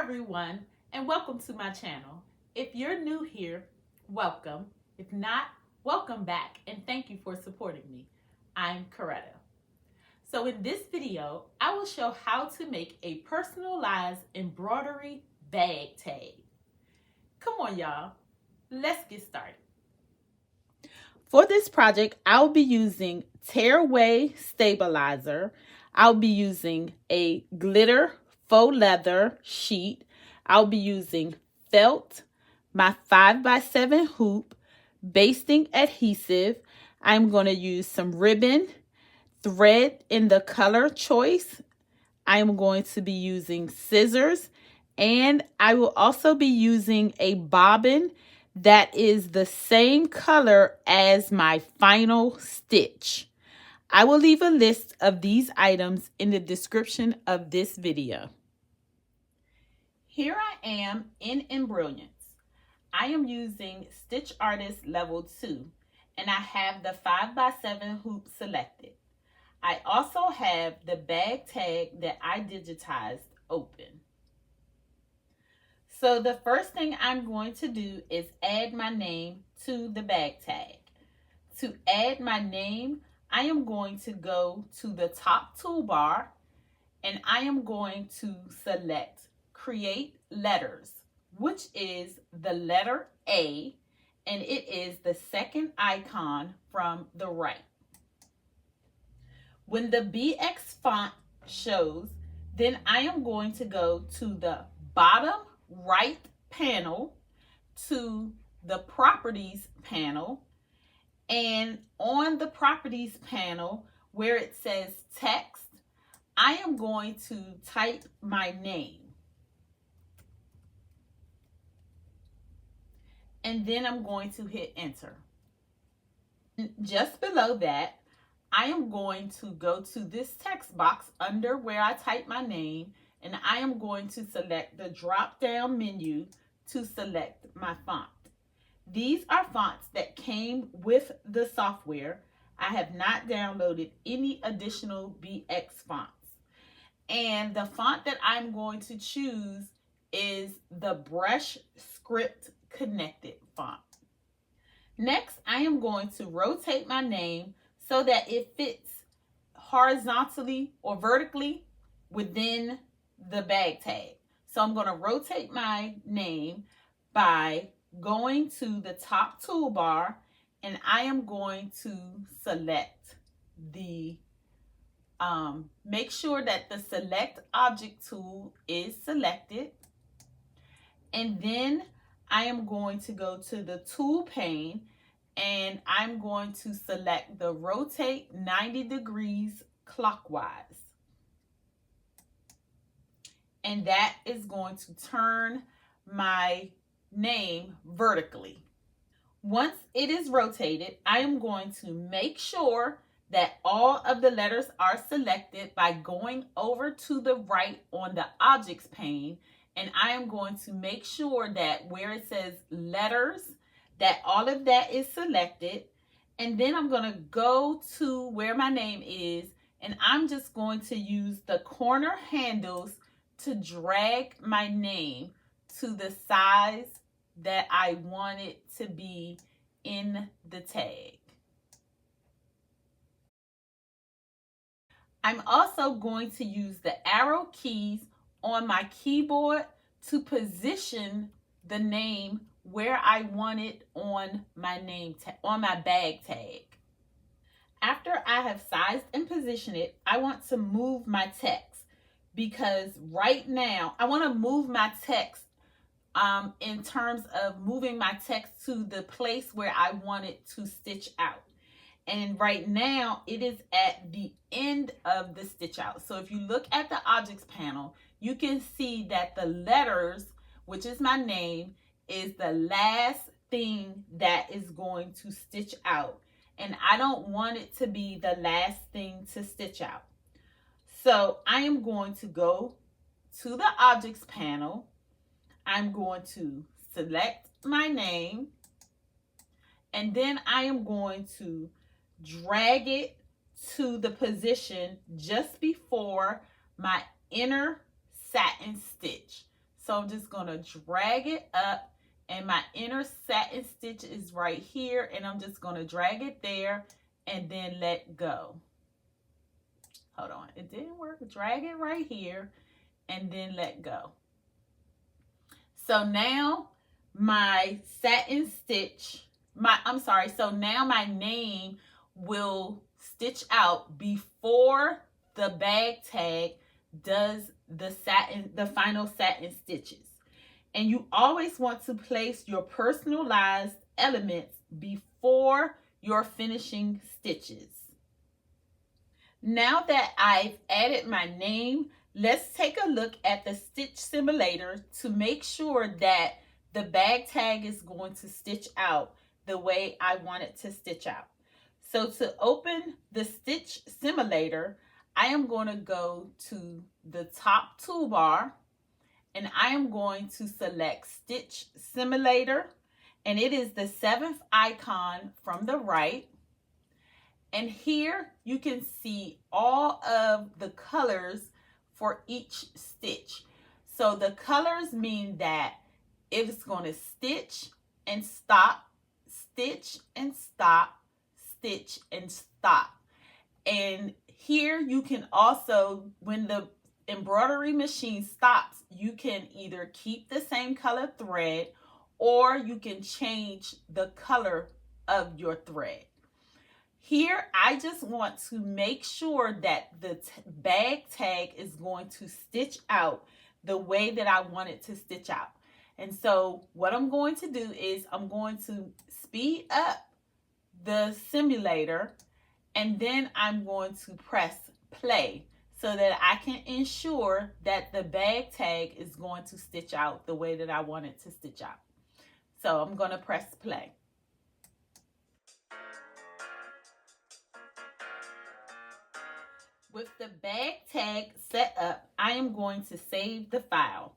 everyone, and welcome to my channel. If you're new here, welcome. If not, welcome back, and thank you for supporting me. I'm Coretta. So in this video, I will show how to make a personalized embroidery bag tag. Come on, y'all. Let's get started. For this project, I'll be using tearaway stabilizer. I'll be using a glitter faux leather sheet. I'll be using felt, my 5x7 hoop, basting adhesive. I'm going to use some ribbon, thread in the color choice. I'm going to be using scissors, and I will also be using a bobbin that is the same color as my final stitch. I will leave a list of these items in the description of this video. Here I am in Embroider. I am using Stitch Artist Level 2, and I have the 5x7 hoop selected. I also have the bag tag that I digitized open. So the first thing I'm going to do is add my name to the bag tag. To add my name, I am going to go to the top toolbar, and I am going to select Create Letters, which is the letter A, and it is the second icon from the right. When the BX font shows, then I am going to go to the bottom right panel to the Properties panel, and on the Properties panel where it says Text, I am going to type my name. And then I'm going to hit Enter. Just below that, I am going to go to this text box under where I type my name, and I am going to select the drop-down menu to select my font. These are fonts that came with the software. I have not downloaded any additional BX fonts. And the font that I'm going to choose is the Brush Script Connected font. Next, I am going to rotate my name so that it fits horizontally or vertically within the bag tag. So I'm going to rotate my name by going to the top toolbar, and I am going to select the make sure that the select object tool is selected, and then I am going to go to the tool pane, and I'm going to select the rotate 90 degrees clockwise. And that is going to turn my name vertically. Once it is rotated, I am going to make sure that all of the letters are selected by going over to the right on the objects pane, and I am going to make sure that where it says letters, that all of that is selected. And then I'm going to go to where my name is, and I'm just going to use the corner handles to drag my name to the size that I want it to be in the tag. I'm also going to use the arrow keys on my keyboard to position the name where I want it on my on my bag tag. After I have sized and positioned it, I want to move my text, because right now I want to move my text in terms of moving my text to the place where I want it to stitch out. And right now it is at the end of the stitch out. So if you look at the objects panel, you can see that the letters, which is my name, is the last thing that is going to stitch out. And I don't want it to be the last thing to stitch out. So I am going to go to the objects panel. I'm going to select my name, and then I am going to drag it to the position just before my inner satin stitch. So I'm just going to drag it up, and my inner satin stitch is right here, and I'm just going to drag it there and then let go. Hold on, it didn't work. Drag it right here and then let go. So now my satin stitch, so now my name will stitch out before the bag tag does the final satin stitches. And you always want to place your personalized elements before your finishing stitches. Now that I've added my name, let's take a look at the stitch simulator to make sure that the bag tag is going to stitch out the way I want it to stitch out. So to open the stitch simulator, I am going to go to the top toolbar, and I am going to select Stitch Simulator, and it is the 7th icon from the right. And here you can see all of the colors for each stitch. So the colors mean that it's going to stitch and stop, stitch and stop, stitch and stop. And here you can also, when the embroidery machine stops, you can either keep the same color thread or you can change the color of your thread. Here, I just want to make sure that the bag tag is going to stitch out the way that I want it to stitch out. And so what I'm going to do is I'm going to speed up the simulator, and then I'm going to press play so that I can ensure that the bag tag is going to stitch out the way that I want it to stitch out. So I'm going to press play. With the bag tag set up, I am going to save the file.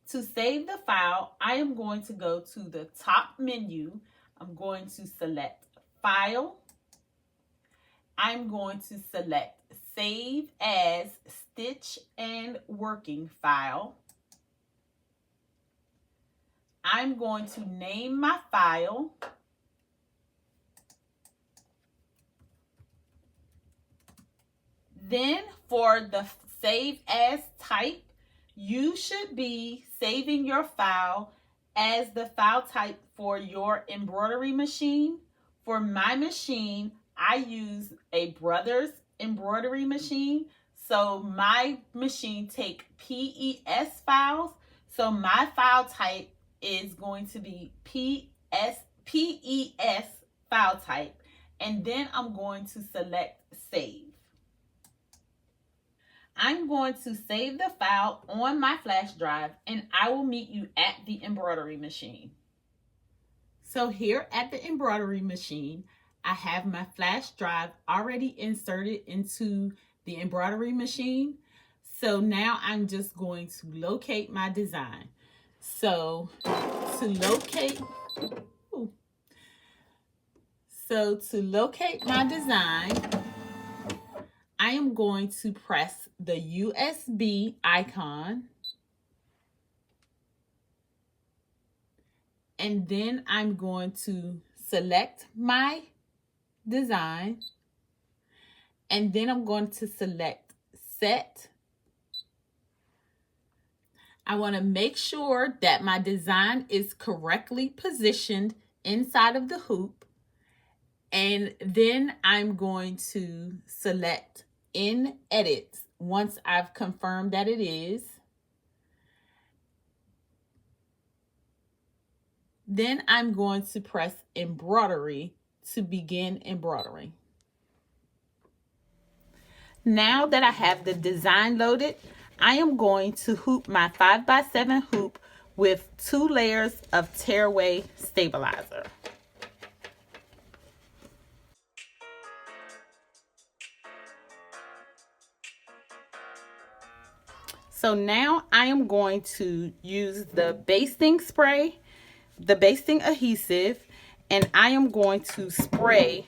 To save the file, I am going to go to the top menu. I'm going to select File. I'm going to select Save as Stitch and Working File. I'm going to name my file. Then for the Save As type, you should be saving your file as the file type for your embroidery machine. For my machine, I use a Brother's embroidery machine. So my machine take PES files. So my file type is going to be PES file type. And then I'm going to select Save. I'm going to save the file on my flash drive, and I will meet you at the embroidery machine. So here at the embroidery machine, I have my flash drive already inserted into the embroidery machine. So now I'm just going to locate my design. So to locate my design, I am going to press the USB icon, and then I'm going to select my design, and then I'm going to select Set. I want to make sure that my design is correctly positioned inside of the hoop, and then I'm going to select In Edit once I've confirmed that it is. Then I'm going to press Embroidery to begin embroidering. Now that I have the design loaded, I am going to hoop my 5x7 hoop with 2 layers of tearaway stabilizer. So now I am going to use the basting spray, the basting adhesive, and I am going to spray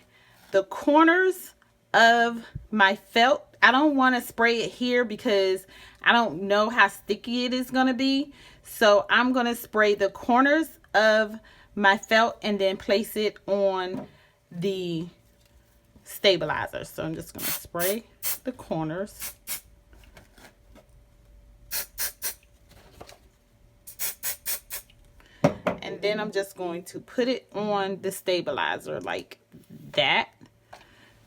the corners of my felt. I don't want to spray it here because I don't know how sticky it is going to be. So I'm going to spray the corners of my felt and then place it on the stabilizer. So I'm just going to spray the corners. And then I'm just going to put it on the stabilizer like that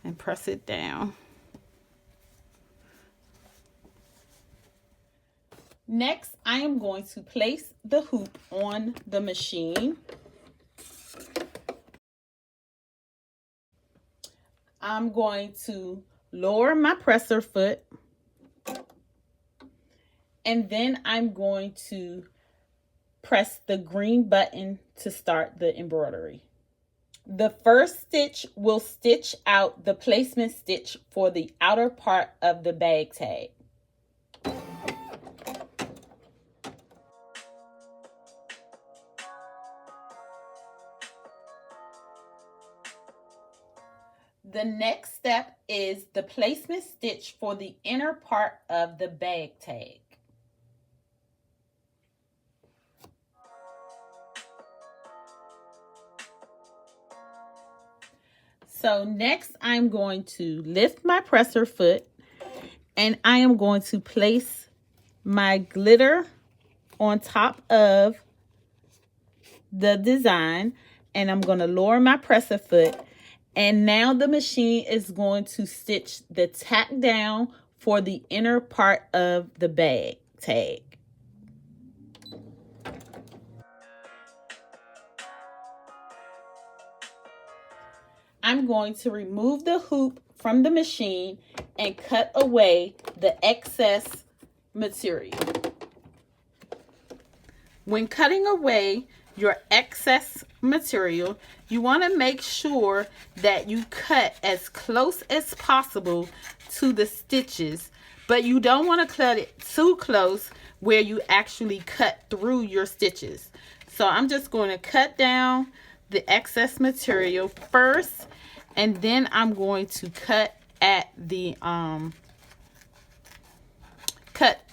and press it down. Next, I am going to place the hoop on the machine. I'm going to lower my presser foot, and then I'm going to press the green button to start the embroidery. The first stitch will stitch out the placement stitch for the outer part of the bag tag. The next step is the placement stitch for the inner part of the bag tag. So next I'm going to lift my presser foot and I am going to place my glitter on top of the design, and I'm going to lower my presser foot, and now the machine is going to stitch the tack down for the inner part of the bag tag. I'm going to remove the hoop from the machine and cut away the excess material. When cutting away your excess material, you want to make sure that you cut as close as possible to the stitches, but you don't want to cut it too close where you actually cut through your stitches. So I'm just going to cut down the excess material first, and then I'm going to cut at the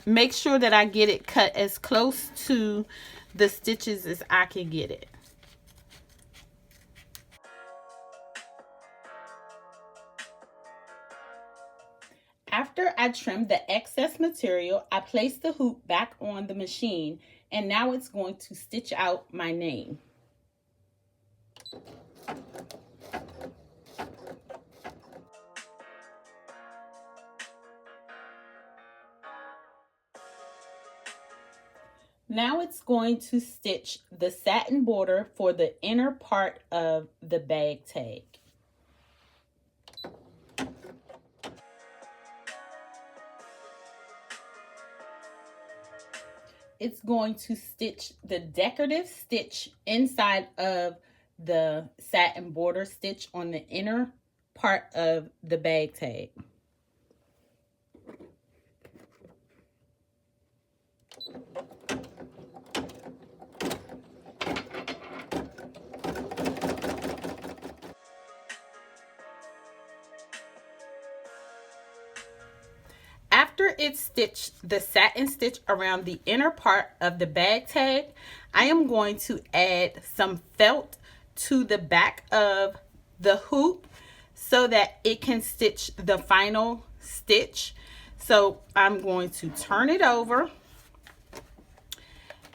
make sure that I get it cut as close to the stitches as I can get it. After I trimmed the excess material, I placed the hoop back on the machine, and now it's going to stitch out my name. Now it's going to stitch the satin border for the inner part of the bag tag. It's going to stitch the decorative stitch inside of the satin border stitch on the inner part of the bag tag. After it's stitched the satin stitch around the inner part of the bag tag, I am going to add some felt to the back of the hoop so that it can stitch the final stitch. So I'm going to turn it over,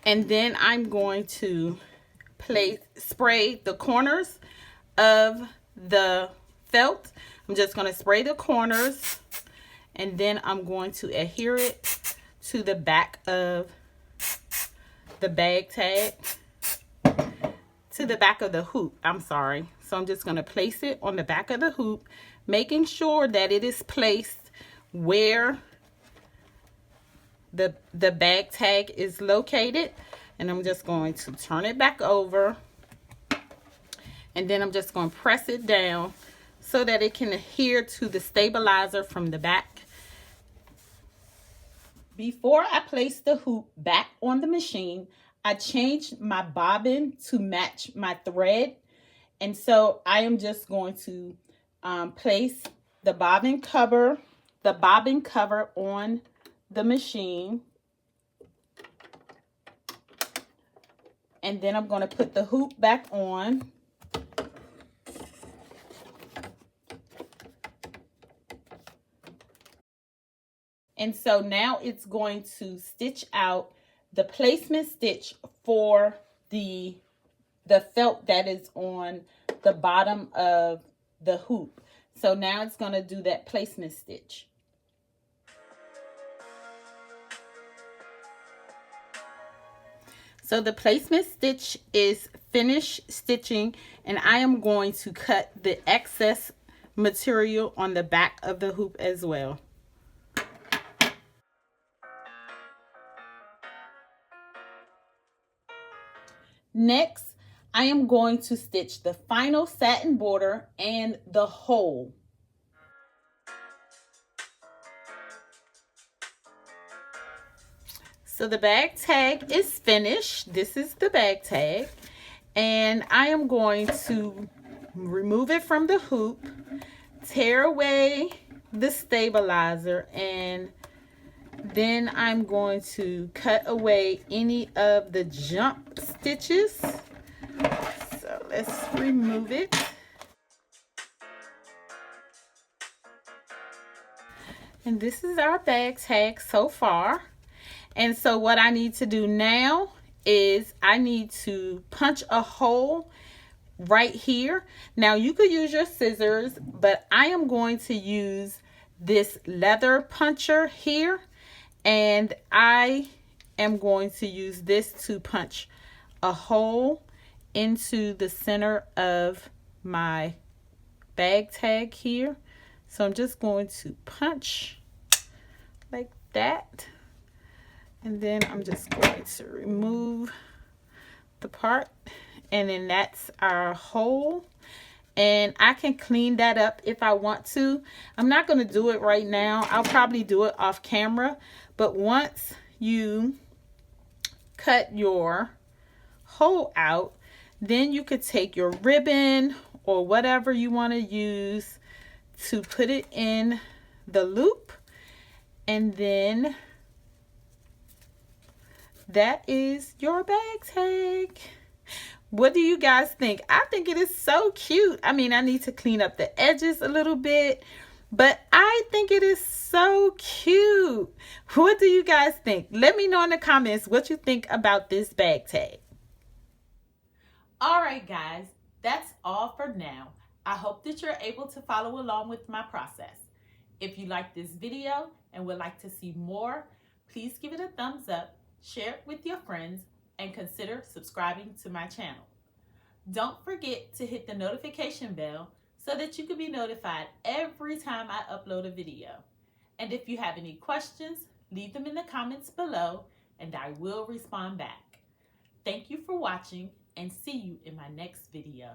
and then I'm going to spray the corners of the felt. I'm just going to spray the corners, and then I'm going to adhere it to the back of the bag tag, to the back of the hoop, I'm sorry. So I'm just going to place it on the back of the hoop, making sure that it is placed where the bag tag is located. And I'm just going to turn it back over, and then I'm just going to press it down so that it can adhere to the stabilizer from the back. Before I place the hoop back on the machine, I changed my bobbin to match my thread. And so I am just going to place the bobbin cover on the machine. And then I'm going to put the hoop back on. And so now it's going to stitch out the placement stitch for the felt that is on the bottom of the hoop. So now it's going to do that placement stitch. So the placement stitch is finished stitching, and I am going to cut the excess material on the back of the hoop as well. Next, I am going to stitch the final satin border and the hole. So the bag tag is finished. This is the bag tag. And I am going to remove it from the hoop, tear away the stabilizer, and then I'm going to cut away any of the jump stitches. So let's remove it. And this is our bag tag so far. And so what I need to do now is I need to punch a hole right here. Now you could use your scissors, but I am going to use this leather puncher here. And I am going to use this to punch a hole into the center of my bag tag here. So I'm just going to punch like that. And then I'm just going to remove the part. And then that's our hole. And I can clean that up if I want to. I'm not going to do it right now. I'll probably do it off camera. But once you cut your hole out, then you could take your ribbon or whatever you want to use to put it in the loop. And then that is your bag tag. What do you guys think? I think it is so cute. I mean, I need to clean up the edges a little bit, but I think it is so cute. What do you guys think? Let me know in the comments what you think about this bag tag. All right, guys, that's all for now. I hope that you're able to follow along with my process. If you like this video and would like to see more, please give it a thumbs up, share it with your friends, and consider subscribing to my channel. Don't forget to hit the notification bell so that you can be notified every time I upload a video. And if you have any questions, leave them in the comments below and I will respond back. Thank you for watching and see you in my next video.